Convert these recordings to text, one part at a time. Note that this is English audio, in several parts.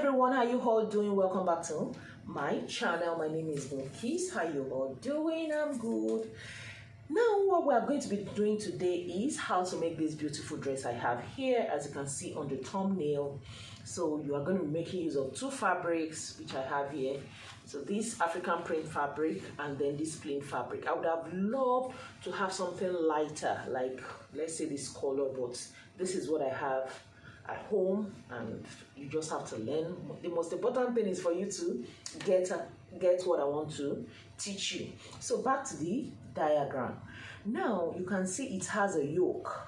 everyone, how you all doing? Welcome back to my channel. My name is Bilikis. How you all doing? I'm good. Now what we are going to be doing today is how to make this beautiful dress I have here, as you can see on the thumbnail. So you are going to be making use of two fabrics which I have here. So this African print fabric and then this plain fabric. I would have loved to have something lighter, like let's say this color, but this is what I have at home, and you just have to learn. The most important thing is for you to get what I want to teach you. So back to the diagram. Now you can see it has a yoke,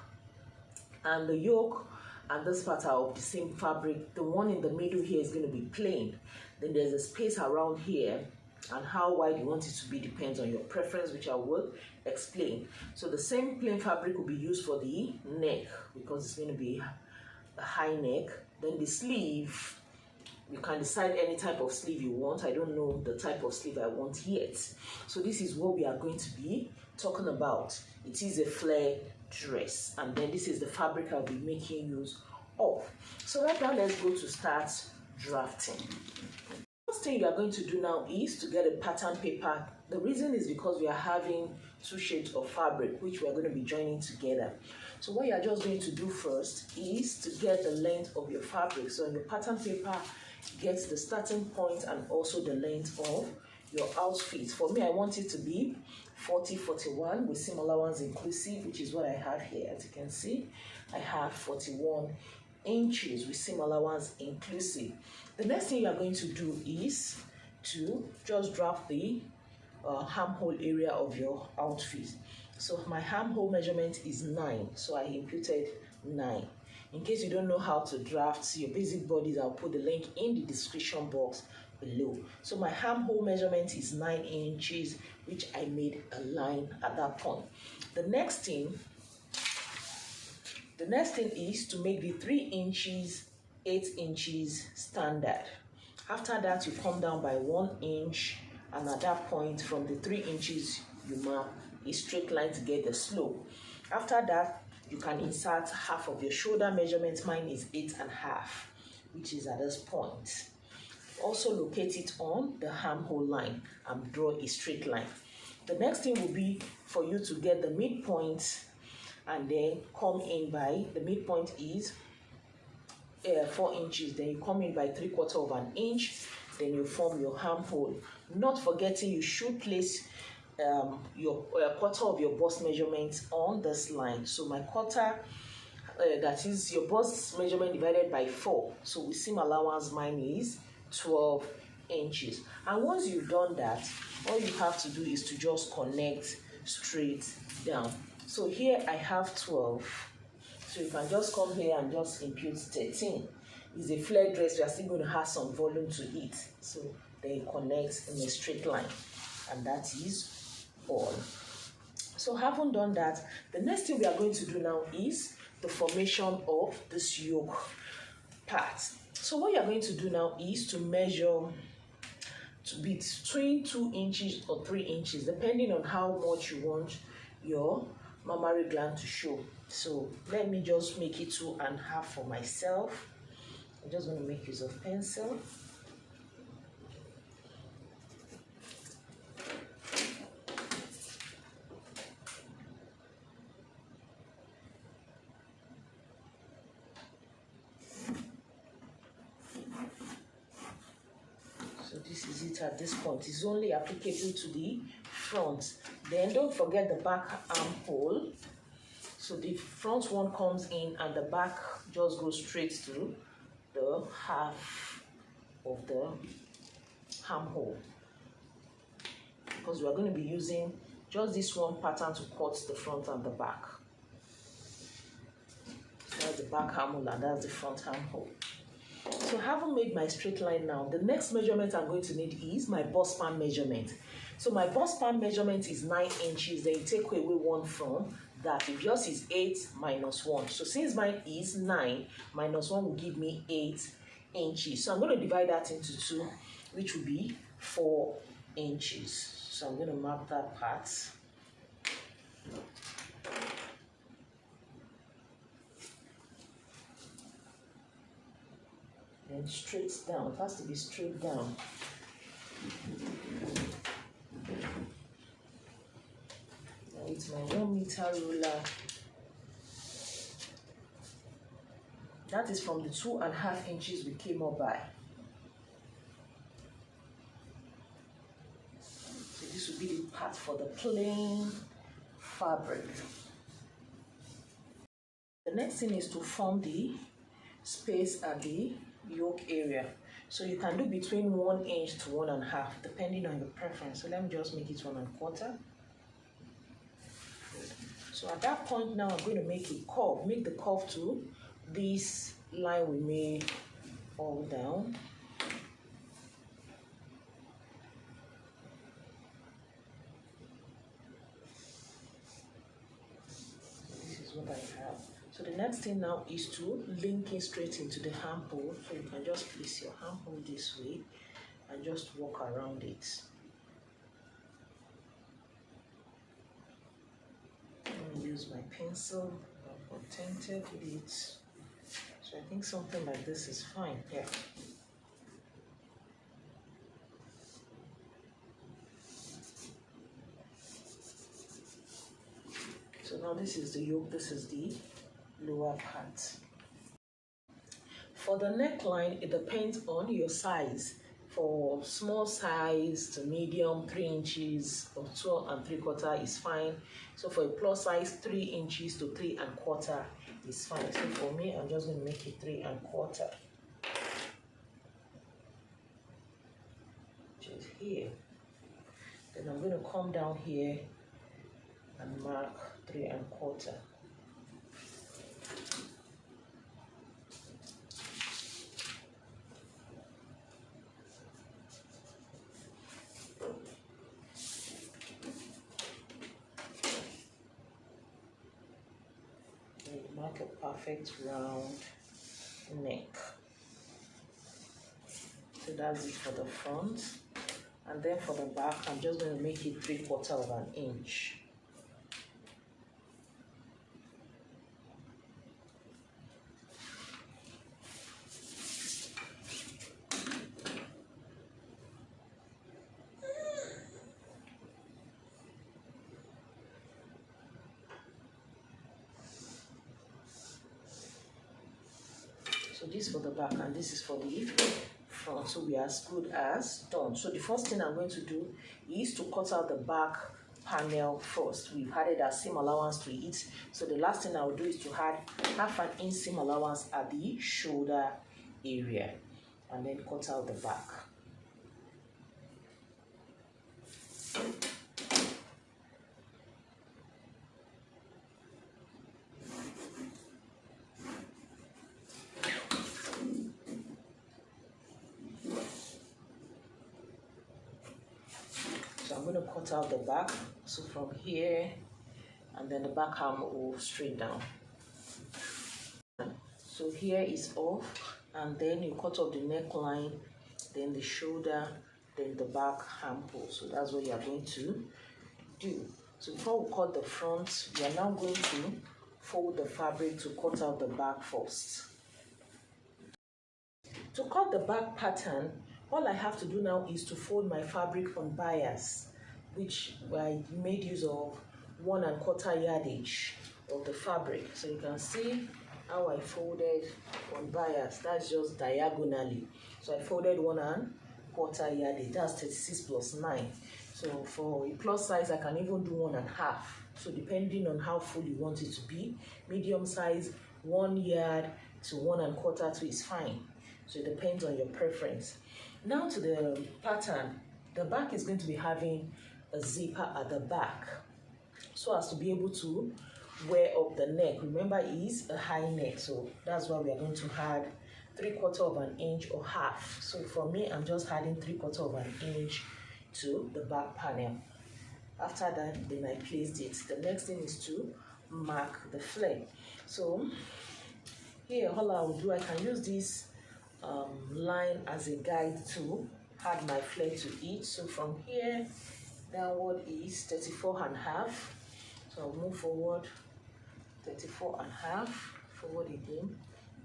and the yoke and this part are of the same fabric. The one in the middle here is going to be plain. Then there's a space around here, and how wide you want it to be depends on your preference, which I will explain. So the same plain fabric will be used for the neck because it's going to be a high neck. Then the sleeve, you can decide any type of sleeve you want. I don't know the type of sleeve I want yet. So this is what we are going to be talking about. It is a flare dress, and then this is the fabric I'll be making use of. So right now let's go to start drafting. First thing you are going to do now is to get a pattern paper. The reason is because we are having two shades of fabric which we are going to be joining together. So what you are just going to do first is to get the length of your fabric. So on your pattern paper, get the starting point and also the length of your outfit. For me, I want it to be 40-41 with seam allowance inclusive, which is what I have here. As you can see, I have 41 inches with seam allowance inclusive. The next thing you are going to do is to just draft the armhole area of your outfit. So my armhole measurement is 9, so I imputed 9. In case you don't know how to draft your basic bodies, I'll put the link in the description box below. So my armhole measurement is 9 inches, which I made a line at that point. The next thing is to make the 3 inches 8 inches standard. After that, you come down by 1 inch, and at that point from the 3 inches you mark a straight line to get the slope. After that, you can insert half of your shoulder measurement. Mine is 8.5, which is at this point. Also locate it on the armhole line and draw a straight line. The next thing will be for you to get the midpoint and then come in by, the midpoint is 4 inches, then you come in by 3/4 of an inch, then you form your armhole. Not forgetting you should place your quarter of your bust measurement on this line. So my quarter, that is your bust measurement divided by 4. So with seam allowance, mine is 12 inches. And once you've done that, all you have to do is to just connect straight down. So here I have 12. So you can just come here and just impute 13. It's a flare dress, we are still going to have some volume to it. So then you connect in a straight line, and that is all. So having done that, the next thing we are going to do now is the formation of this yoke part. So what you are going to do now is to measure to be between 2 inches or 3 inches, depending on how much you want your mammary gland to show. So let me just make it 2.5 for myself. I'm just going to make use of pencil. So this is it at this point. It's only applicable to the front. Then don't forget the back armhole. So the front one comes in and the back just goes straight to the half of the armhole, because we are going to be using just this one pattern to cut the front and the back. So that's the back armhole and that's the front armhole. So having made my straight line now, the next measurement I'm going to need is my bust span measurement. So my bust span measurement is 9 inches. Then you take away 1 from that. If yours is 8 minus 1. So since mine is 9, minus 1 will give me 8 inches. So I'm going to divide that into 2, which will be 4 inches. So I'm going to mark that part. then straight down. It has to be straight down. Now with my 1 meter ruler, that is from the 2.5 inches we came up by. So this will be the part for the plain fabric. The next thing is to form the space at the yoke area. So you can do between 1 inch to 1.5 depending on your preference. So let me just make it 1.25. So at that point now I'm going to make a curve. Make the curve to this line we made all down. This is what I have. So the next thing now is to link it straight into the armhole. So you can just place your armhole this way and just walk around it. I'm going to use my pencil. I've contented with it. So I think something like this is fine. Yeah. So now this is the yoke, this is the lower part. For the neckline, it depends on your size. For small size to medium, 3 inches or 2 3/4 is fine. So for a plus size, 3 inches to 3 1/4 is fine. So for me, I'm just going to make it 3 1/4. Which is here. Then I'm going to come down here and mark 3 1/4. Mark a perfect round neck. So that's it for the front. And then for the back, I'm just going to make it 3/4 inch. So this is for the back and this is for the front. So we are as good as done. So the first thing I'm going to do is to cut out the back panel first. We've added a seam allowance to it. So the last thing I will do is to add 1/2 inch seam allowance at the shoulder area and then cut out the back. So I'm going to cut out the back, so from here, and then the back arm will straight down. So here is off, and then you cut off the neckline, then the shoulder, then the back armhole. So that's what you are going to do. So before we cut the front, we are now going to fold the fabric to cut out the back first. To cut the back pattern, all I have to do now is to fold my fabric on bias, which I made use of 1 1/4 yardage of the fabric. So you can see how I folded on bias. That's just diagonally. So I folded 1 1/4 yardage. That's 36 plus 9. So for a plus size, I can even do 1 1/2. So depending on how full you want it to be, medium size, 1 yard to 1 1/4 is fine. So it depends on your preference. Now to the pattern, the back is going to be having a zipper at the back so as to be able to wear up the neck. Remember, it is a high neck, so that's why we are going to add 3/4 inch or half. So for me, I'm just adding 3/4 inch to the back panel. After that, then I placed it. The next thing is to mark the flare. So here, all I will do, I can use this line as a guide to add my flare to it. So from here downward is 34.5. So I'll move forward 34.5, forward again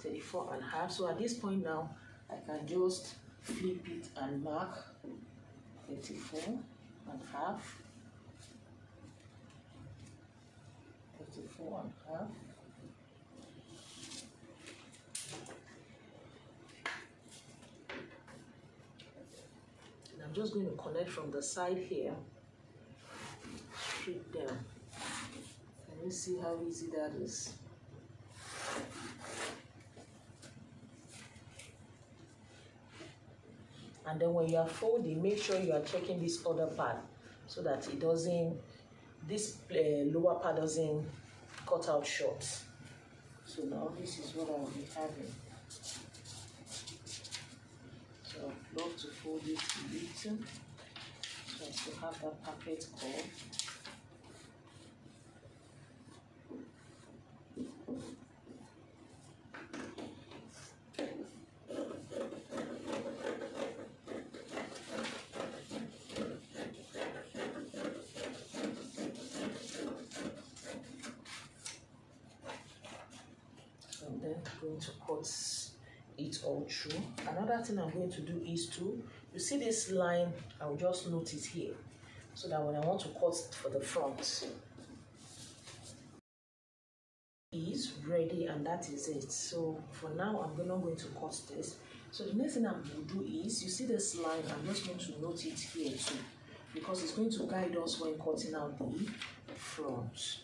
34.5. So at this point now, I can just flip it and mark 34.5, 34.5. And I'm just going to connect from the side here, straight down. Can you see how easy that is? And then when you are folding, make sure you are checking this other part so that it doesn't, this lower part doesn't cut out short. So now this is what I will be having. So I'd love to fold it a little so as to have that perfect curve. Going to cut it all through. Another thing I'm going to do is to, you see this line, I'll just note it here so that when I want to cut for the front is ready, and that is it. So for now I'm not going to cut this. So the next thing I'm going to do is, you see this line, I'm just going to note it here too, because it's going to guide us when cutting out the front.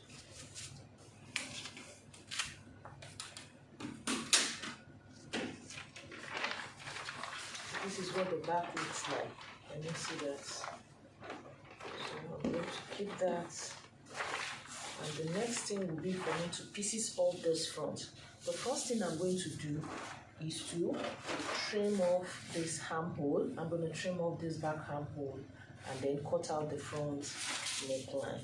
This is what the back looks like. Can you see that? So I'm going to keep that. And the next thing will be for me to pieces off this front. The first thing I'm going to do is to trim off this armhole. I'm going to trim off this back armhole and then cut out the front neckline.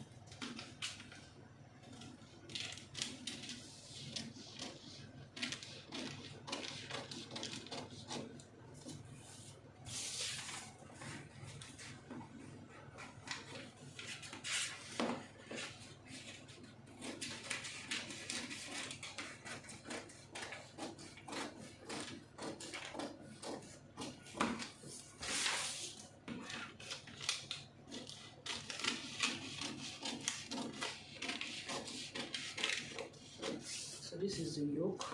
This is the yoke.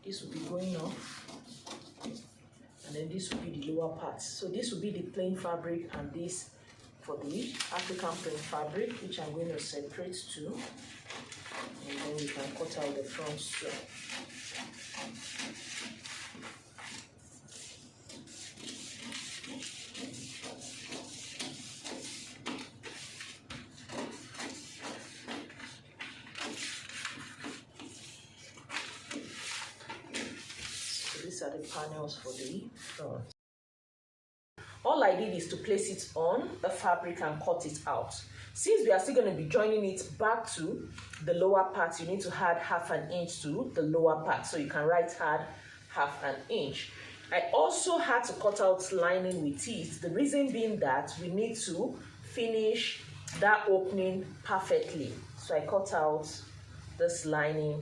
This will be going off, and then this will be the lower part. So this will be the plain fabric, and this for the African print fabric, which I'm going to separate too, and then we can cut out the front too. These are the panels for the front. All I did is to place it on the fabric and cut it out. Since we are still going to be joining it back to the lower part, you need to add half an inch to the lower part. So you can add half an inch. I also had to cut out lining with it. The reason being that we need to finish that opening perfectly. So I cut out this lining,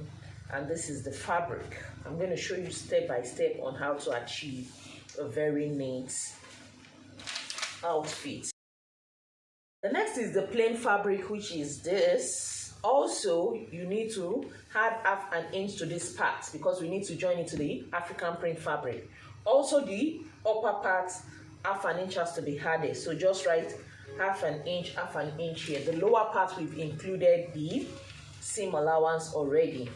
and this is the fabric. I'm going to show you step by step on how to achieve a very neat outfit. The next is the plain fabric, which is this. Also, you need to add half an inch to this part because we need to join it to the African print fabric. Also, the upper part, half an inch has to be added. So just write half an inch here. The lower part, we've included the seam allowance already.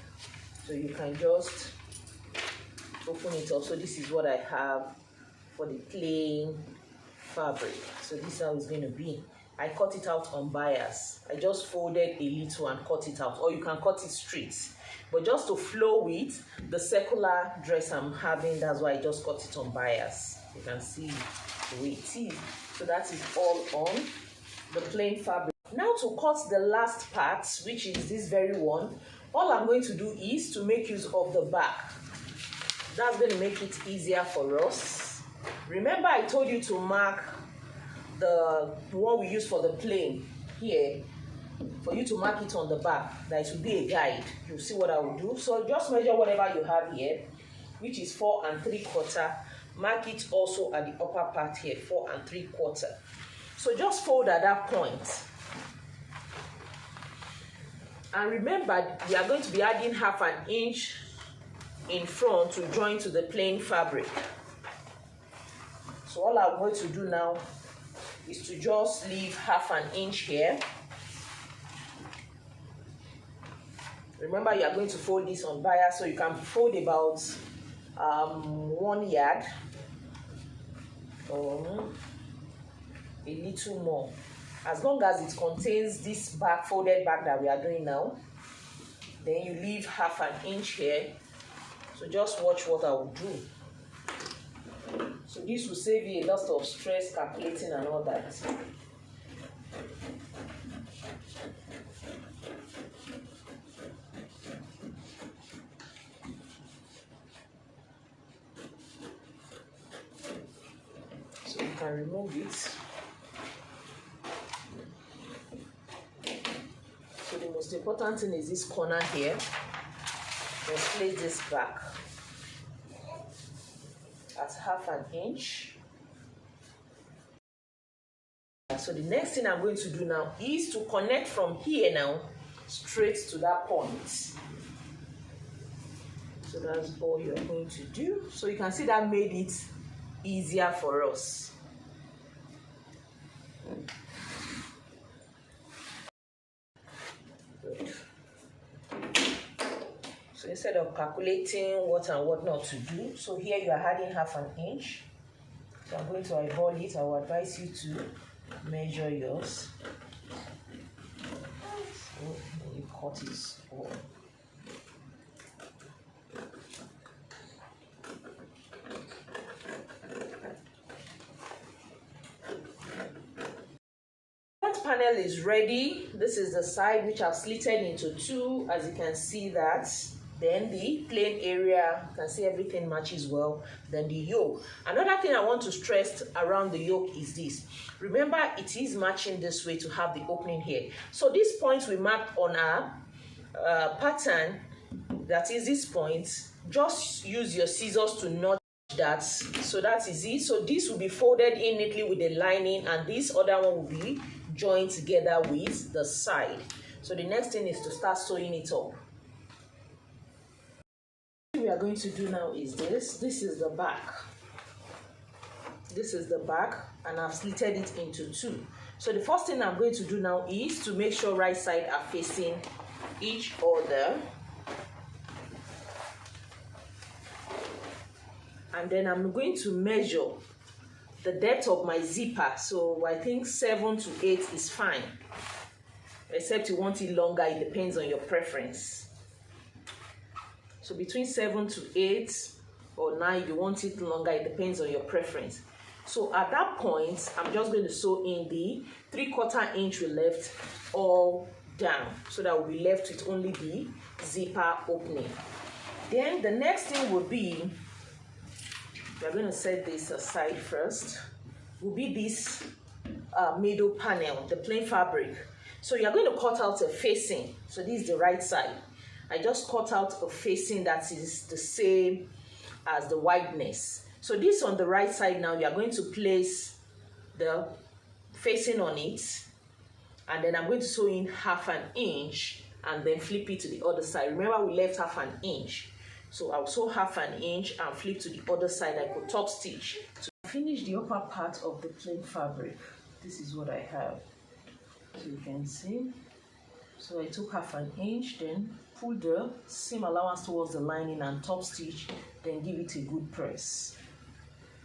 So you can just open it up. So this is what I have for the plain fabric. So this is how it's going to be. I cut it out on bias. I just folded a little and cut it out, or you can cut it straight. But just to flow with the circular dress I'm having, that's why I just cut it on bias. You can see the way it is. So that is all on the plain fabric. Now to cut the last part, which is this very one, all I'm going to do is to make use of the back. That's going to make it easier for us. Remember I told you to mark the one we use for the plain here, for you to mark it on the back. That it will be a guide. You'll see what I will do. So just measure whatever you have here which is 4 3/4. Mark it also at the upper part here, 4 3/4. So just fold at that point. And remember, we are going to be adding 1/2 inch in front to join to the plain fabric. So all I'm going to do now is to just leave 1/2 inch here. Remember, you are going to fold this on bias, so you can fold about 1 yard or a little more, as long as it contains this back folded back that we are doing now. Then you leave 1/2 inch here. So just watch what I will do. So this will save you a lot of stress calculating and all that. So you can remove it. So the most important thing is this corner here. Let's place this back at 1/2 inch. So the next thing I'm going to do now is to connect from here now straight to that point. So that's all you're going to do. So you can see that made it easier for us. Good. So instead of calculating what and what not to do, so here you are adding 1/2 inch. So I'm going to eyeball it. I will advise you to measure yours. So you cut it all. Front panel is ready. This is the side which I've slitted into 2, as you can see that. Then the plain area, you can see everything matches well. Then the yoke. Another thing I want to stress around the yoke is this. Remember, it is matching this way to have the opening here. So these points we marked on our pattern, that is this point, just use your scissors to notch that. So that is it. So this will be folded in neatly with the lining, and this other one will be joined together with the side. So the next thing is to start sewing it up. What we are going to do now is this. This is the back. This is the back, and I've slitted it into 2. So the first thing I'm going to do now is to make sure right side are facing each other. And then I'm going to measure the depth of my zipper. So I think 7 to 8 is fine. Except you want it longer, it depends on your preference. So between 7 to 8 or 9, if you want it longer, it depends on your preference. So at that point, I'm just going to sew in the 3/4 inch we left all down. So that we'll be left with only the zipper opening. Then the next thing will be, we're going to set this aside first, will be this middle panel, the plain fabric. So you're going to cut out a facing. So this is the right side. I just cut out a facing that is the same as the wideness. So this on the right side now, you are going to place the facing on it, and then I'm going to sew in 1/2 inch and then flip it to the other side. Remember, we left 1/2 inch. So I'll sew 1/2 inch and flip to the other side. I could top stitch. To finish the upper part of the plain fabric, this is what I have. So you can see. So I took 1/2 inch, then pull the seam allowance towards the lining and top stitch, then give it a good press.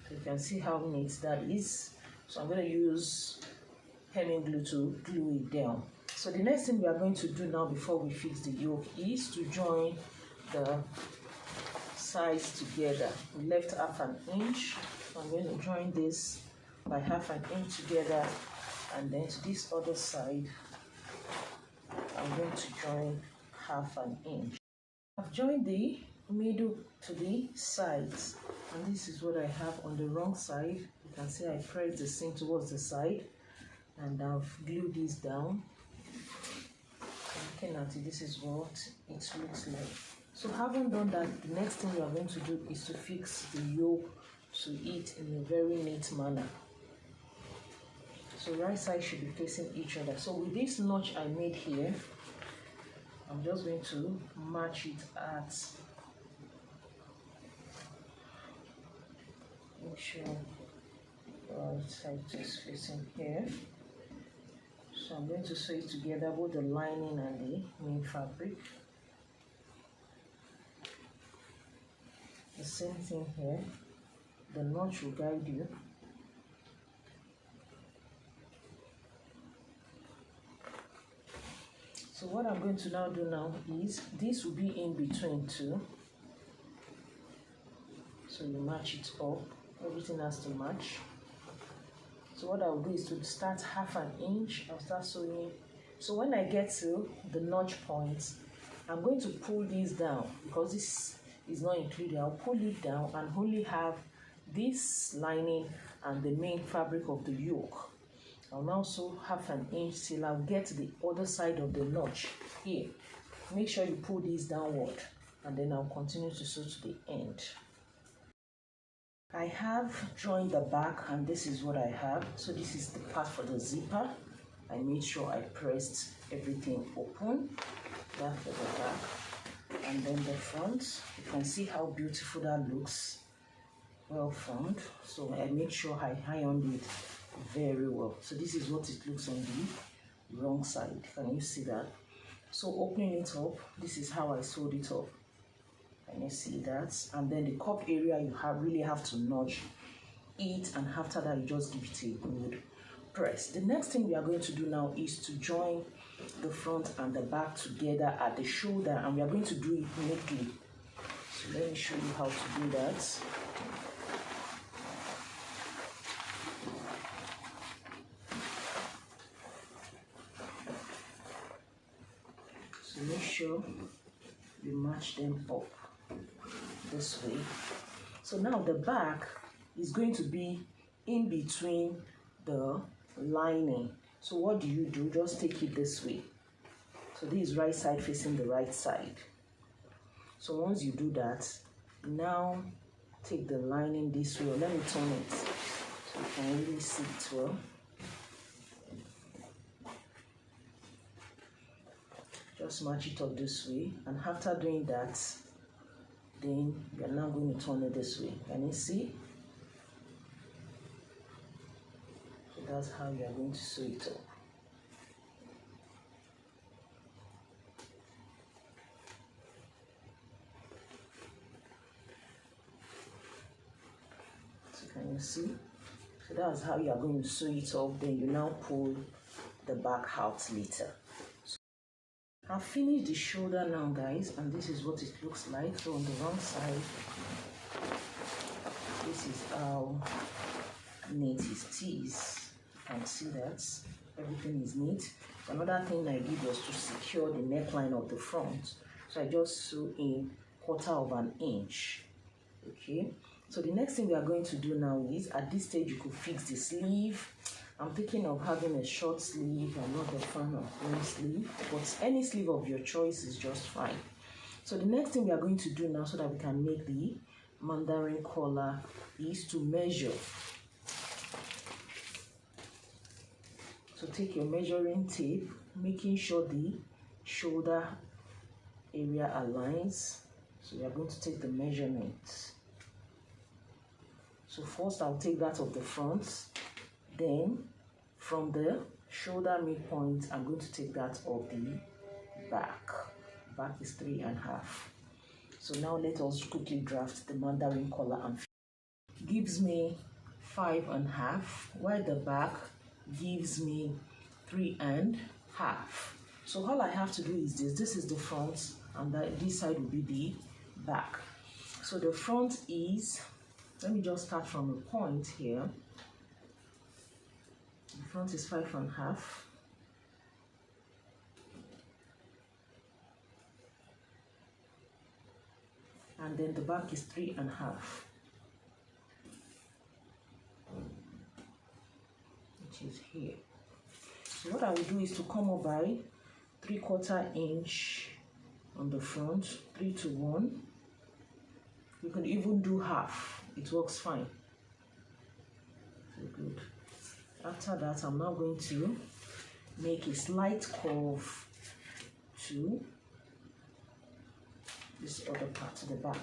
So you can see how neat that is. So I'm going to use hemming glue to glue it down. So the next thing we are going to do now before we fix the yoke is to join the sides together. We left 1/2 inch. So I'm going to join this by 1/2 inch together, and then to this other side I'm going to join 1/2 inch. I've joined the middle to the sides, and this is what I have on the wrong side. You can see I pressed the seam towards the side, and I've glued this down. Looking at it, this is what it looks like. So having done that, the next thing we are going to do is to fix the yoke to it in a very neat manner. So right side should be facing each other. So with this notch I made here, I'm just going to match it at, make sure right side is facing here. So I'm going to sew it together, both the lining and the main fabric. The same thing here, the notch will guide you. So what I'm going to now do now is, this will be in between two. So you match it up, everything has to match. So what I'll do is to start half an inch, I'll start sewing. So when I get to the notch point, I'm going to pull this down because this is not included. I'll pull it down and only have this lining and the main fabric of the yoke. I'll now sew half an inch till I'll get to the other side of the notch here. Make sure you pull this downward and then I'll continue to sew to the end. I have joined the back and this is what I have. So this is the part for the zipper. I made sure I pressed everything open. That for the back. And then the front, you can see how beautiful that looks. Well formed. So I make sure I ironed it very well. So this is what it looks on the wrong side. Can you see that? So opening it up, this is how I sewed it up. Can you see that? And then the cup area, you really have to notch it, and after that you just give it a good press. The next thing we are going to do now is to join the front and the back together at the shoulder, and we are going to do it neatly. So let me show you how to do that. So make sure you match them up this way. So now the back is going to be in between the lining. So what do? Just take it this way. So this is right side facing the right side. So once you do that, now take the lining this way. Let me turn it so you can really see it well. Just match it up this way, and after doing that, then you're now going to turn it this way. Can you see? So that's how you are going to sew it up. So can you see? So that's how you are going to sew it up. Then you now pull the back out later. I've finished the shoulder now, guys, and this is what it looks like. So on the wrong side, this is how neat it is. You can see that everything is neat. Another thing I did was to secure the neckline of the front. So I just sew in 1/4 inch. Okay, so the next thing we are going to do now is, at this stage you could fix the sleeve. I'm thinking of having a short sleeve. I'm not a fan of long sleeve, but any sleeve of your choice is just fine. So the next thing we are going to do now, so that we can make the Mandarin collar, is to measure. So take your measuring tape, making sure the shoulder area aligns. So we are going to take the measurement. So first I'll take that of the front. Then from the shoulder midpoint, I'm going to take that of the back. Back is 3.5. So now let us quickly draft the Mandarin collar, and gives me 5.5, while the back gives me 3.5. So all I have to do is this. This is the front, and this side will be the back. So the front is, let me just start from a point here. The front is 5.5. And then the back is 3.5. Which is here. So what I will do is to come up by 3/4 inch on the front, 3 to 1. You can even do half, it works fine. So good. After that, I'm now going to make a slight curve to this other part to the back.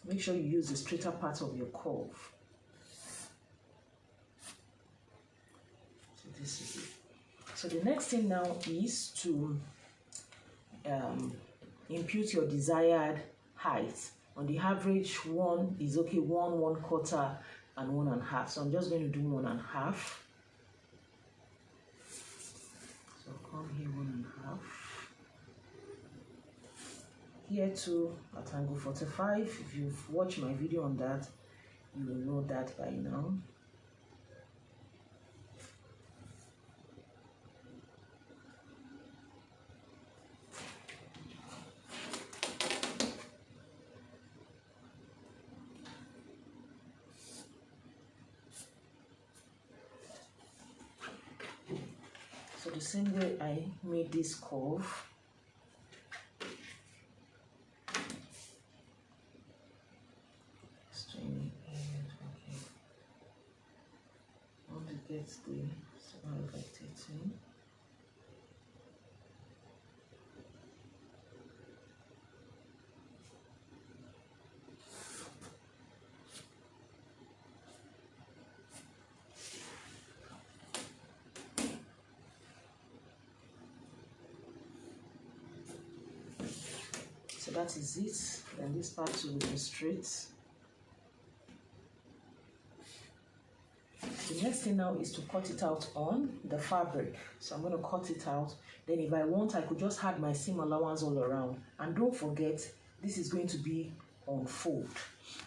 Make sure you use the straighter part of your curve. So this is it. So the next thing now is to impute your desired height. On the average, 1 is okay, 1, 1/4, and 1 1/2. So I'm just going to do 1 1/2. So come here, 1 1/2. Here too, at angle 45. If you've watched my video on that, you will know that by now. So the same way I made this curve, get the smile by 13. So that is it. Then this part will be straight. The next thing now is to cut it out on the fabric. So I'm going to cut it out. Then if I want, I could just add my seam allowance all around. And don't forget, this is going to be on fold.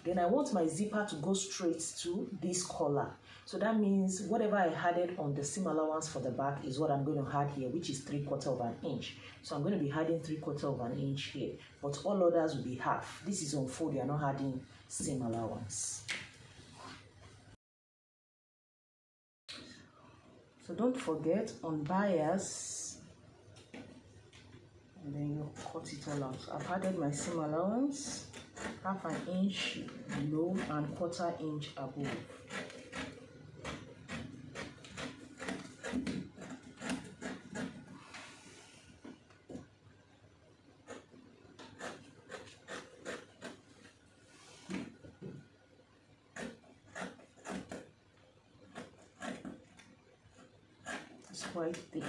Then I want my zipper to go straight to this collar. So that means whatever I added on the seam allowance for the back is what I'm going to add here, which is 3/4 of an inch. So I'm going to be adding 3/4 of an inch here, but all others will be half. This is on fold, you're not adding seam allowance. So don't forget, on bias, and then you cut it all out. I've added my seam allowance, 1/2 inch below and 1/4 inch above. It's quite thick.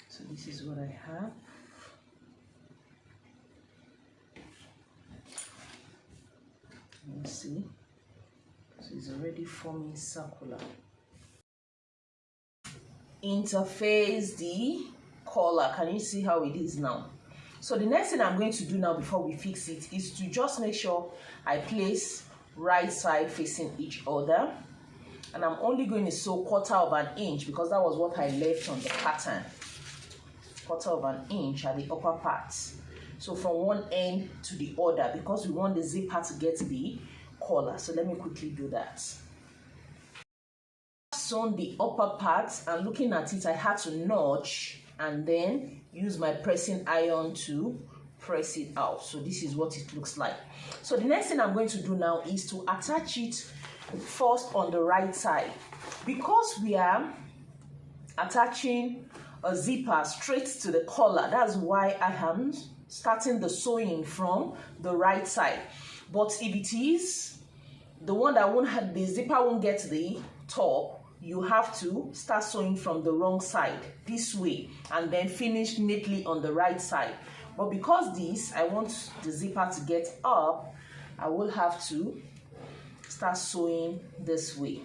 So this is what I have. You see, so it's already forming circular. Interface the collar. Can you see how it is now? So the next thing I'm going to do now before we fix it is to just make sure I place right side facing each other. And I'm only going to sew 1/4 of an inch because that was what I left on the pattern. 1/4 of an inch at the upper part. So from one end to the other, because we want the zipper to get the collar. So let me quickly do that. Sewn the upper part, and looking at it, I had to notch and then use my pressing iron to press it out. So this is what it looks like. So the next thing I'm going to do now is to attach it first on the right side. Because we are attaching a zipper straight to the collar, that's why I am starting the sewing from the right side. But if it is the one that won't have the zipper won't get the top, you have to start sewing from the wrong side this way and then finish neatly on the right side. But because this, I want the zipper to get up, I will have to start sewing this way.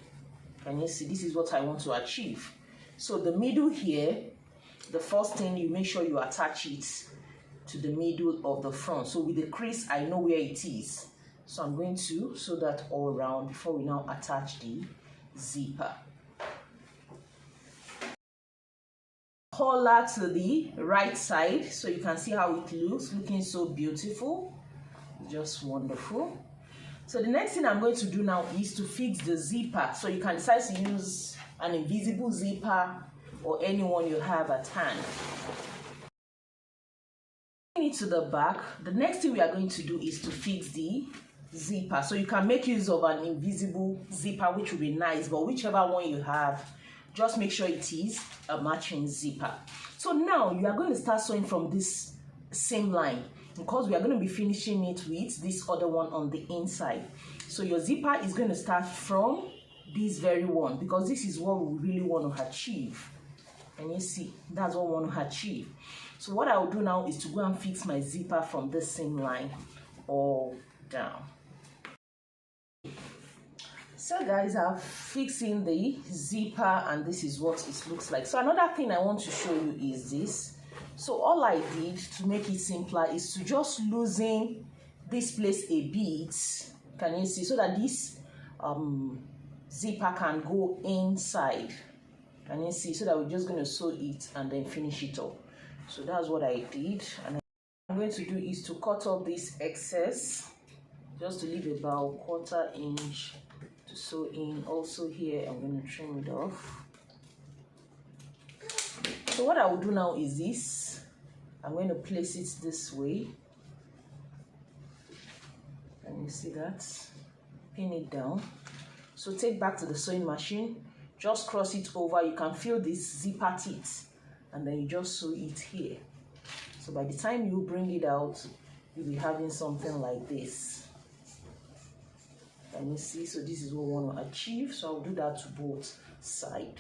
Can you see? This is what I want to achieve. So the middle here, the first thing, you make sure you attach it to the middle of the front. So with the crease, I know where it is. So I'm going to sew that all around before we now attach the zipper. Collar to the right side, so you can see how it looks, looking so beautiful, just wonderful. So the next thing I'm going to do now is to fix the zipper. So you can decide to use an invisible zipper or any one you have at hand. It to the back. The next thing we are going to do is to fix the zipper. So you can make use of an invisible zipper, which will be nice, but whichever one you have, just make sure it is a matching zipper. So now you are going to start sewing from this same line, because we are going to be finishing it with this other one on the inside. So your zipper is going to start from this very one, because this is what we really want to achieve. And you see, that's what we want to achieve. So what I will do now is to go and fix my zipper from this same line all down. So guys, I'm fixing the zipper and this is what it looks like. So another thing I want to show you is this. So all I did to make it simpler is to just loosen this place a bit. Can you see? So that this zipper can go inside. Can you see? So that we're just going to sew it and then finish it up. So that's what I did. And what I'm going to do is to cut off this excess, just to leave about 1/4 inch to sew in. Also here, I'm going to trim it off. So what I will do now is this. I'm going to place it this way. Can you see that? Pin it down. So take back to the sewing machine. Just cross it over. You can feel this zipper teeth. And then you just sew it here. So by the time you bring it out, you'll be having something like this. Can you see? So this is what we want to achieve. So I'll do that to both sides.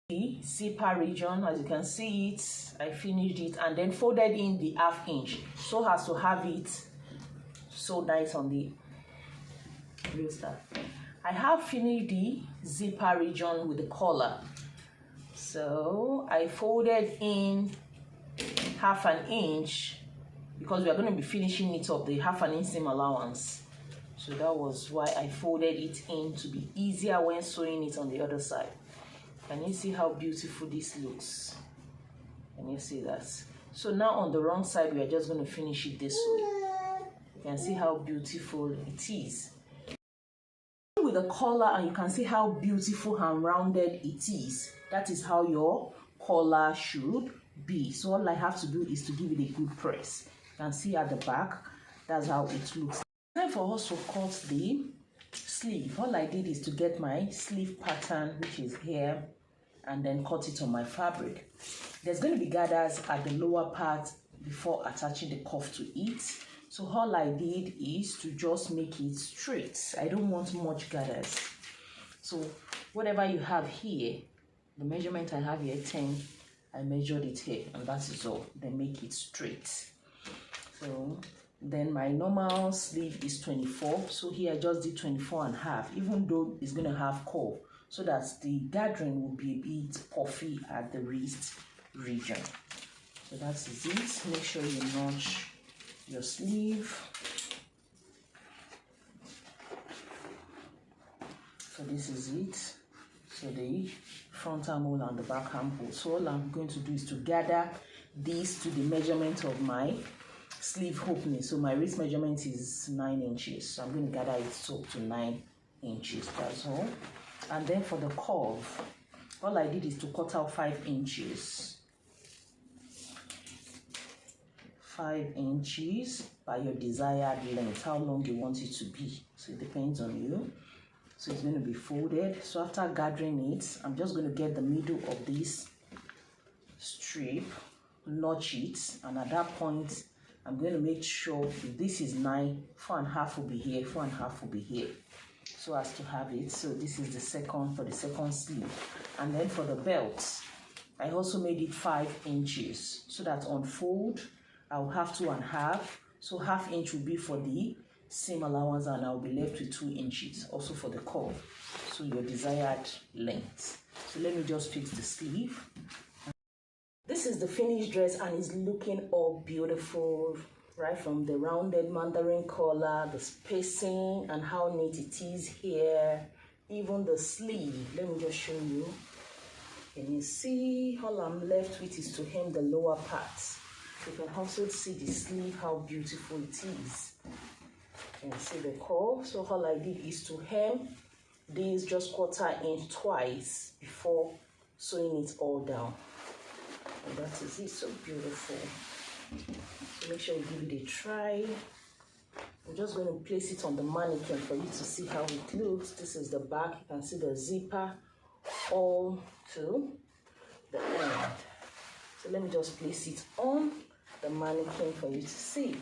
The zipper region, as you can see it, I finished it and then folded in the 1/2 inch so as to have it so nice on the real stuff. I have finished the zipper region with the collar. So I folded in 1/2 inch because we are going to be finishing it up, the 1/2 inch seam allowance. So that was why I folded it in, to be easier when sewing it on the other side. Can you see how beautiful this looks? Can you see that? So now on the wrong side, we are just going to finish it this way. You can see how beautiful it is. With the collar, and you can see how beautiful and rounded it is. That is how your collar should be. So all I have to do is to give it a good press. You can see at the back, that's how it looks. Time for us to cut the sleeve. All I did is to get my sleeve pattern, which is here, and then cut it on my fabric. There's going to be gathers at the lower part before attaching the cuff to it. So all I did is to just make it straight. I don't want much gathers. So whatever you have here, the measurement I have here, 10, I measured it here, and that is all. Then make it straight. So then my normal sleeve is 24. So here I just did 24.5, even though it's going to have curve, so that the gathering will be a bit puffy at the wrist region. So that is it. Make sure you notch your sleeve. So this is it. So the front armhole and the back armhole. So all I'm going to do is to gather this to the measurement of my sleeve opening. So my wrist measurement is 9 inches. So I'm going to gather it up to 9 inches. That's all. And then for the curve, all I did is to cut out 5 inches. 5 inches by your desired length, how long you want it to be. So it depends on you. So it's going to be folded. So after gathering it, I'm just going to get the middle of this strip, notch it, and at that point, I'm going to make sure if this is 9, 4.5 will be here, 4.5 will be here, so as to have it. So this is the second, for the second sleeve. And then for the belt, I also made it 5 inches, so that on fold, I'll have 2.5. So 1/2 inch will be for the seam allowance, and I'll be left with 2 inches also for the curve. So your desired length. So let me just fix the sleeve. This is the finished dress and it's looking all beautiful, right from the rounded Mandarin collar, the spacing, and how neat it is here. Even the sleeve, let me just show you. Can you see? All I'm left with is to hem the lower parts. You can also see the sleeve, how beautiful it is. You can see the curve. So all I did is to hem this just 1/4 inch twice before sewing it all down. And that is it. So beautiful. So make sure you give it a try. I'm just going to place it on the mannequin for you to see how it looks. This is the back. You can see the zipper all to the end. So let me just place it on the mannequin for you to see.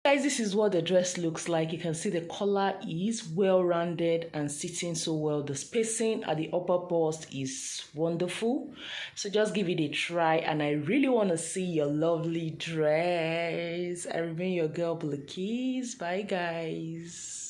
Guys, this is what the dress looks like. You can see the collar is well rounded and sitting so well. The spacing at the upper bust is wonderful. So just give it a try, and I really want to see your lovely dress. I remain your girl Bilikis. Bye guys.